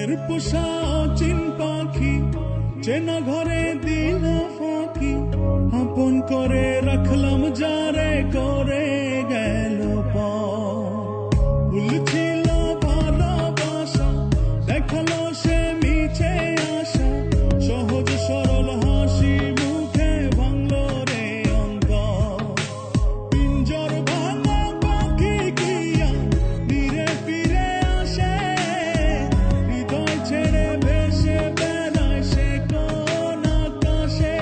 মনের পোষা অচিন পাখি চেনা ঘরে দিল ফাঁকি, আপন করে রাখলাম যারে করে গেল ভুল ছিল ভালোবাসা, দেখালো সে মিছে আশা, সহজ সরল হাসি মুখে ভাঙলো রে অন্তর। পিঞ্জর ভাঙা পাখি কিয়া ধীরে ফিরে আসে, হৃদয় ছেড়ে ভেসে বেড়ায় সে কোন আকাশে।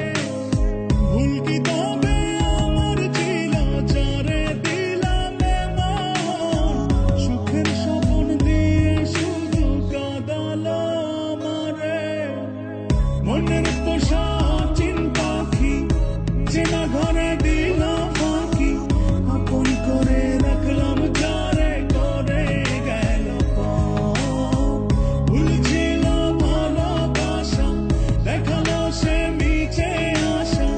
ভুল কি তবে আমার ছিল যারে দিলাম এমন, সুখের স্বপ্ন দিয়ে শুধু কাঁদালো আমারে। মনের পোষা অচিন পাখি চেনা ঘরে দিল ফাঁকি, আপন করে রাখলাম যারে করে গেল ভুল ছিল ভালোবাসা, দেখালো সে মিছে আশা,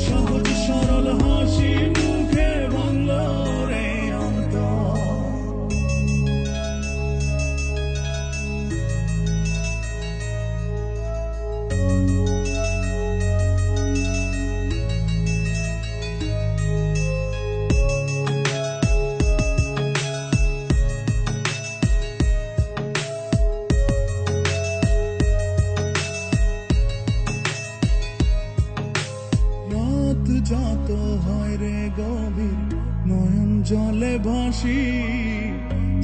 সহজ সরল হাসি মুখে ভাঙলো রে অন্তর। রাত যত হয় রে গভীর, নয়ন জলে ভাসি,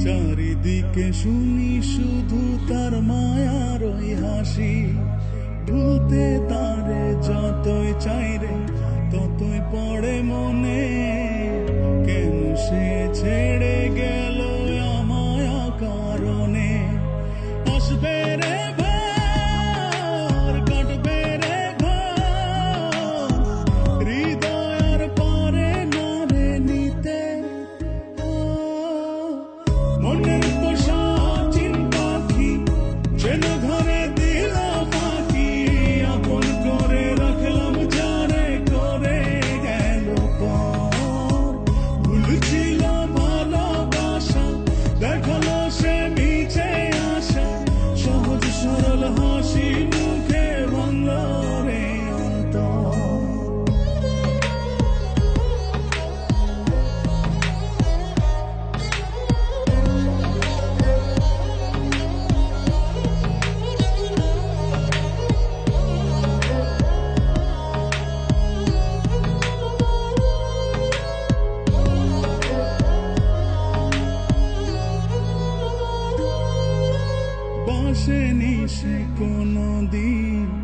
চারিদিকে শুনি শুধু তার মায়ার ওই হাসি। ভুলতে তারে যতই চাই রে ততই পড়ে মনে, কেন সে ছেড়ে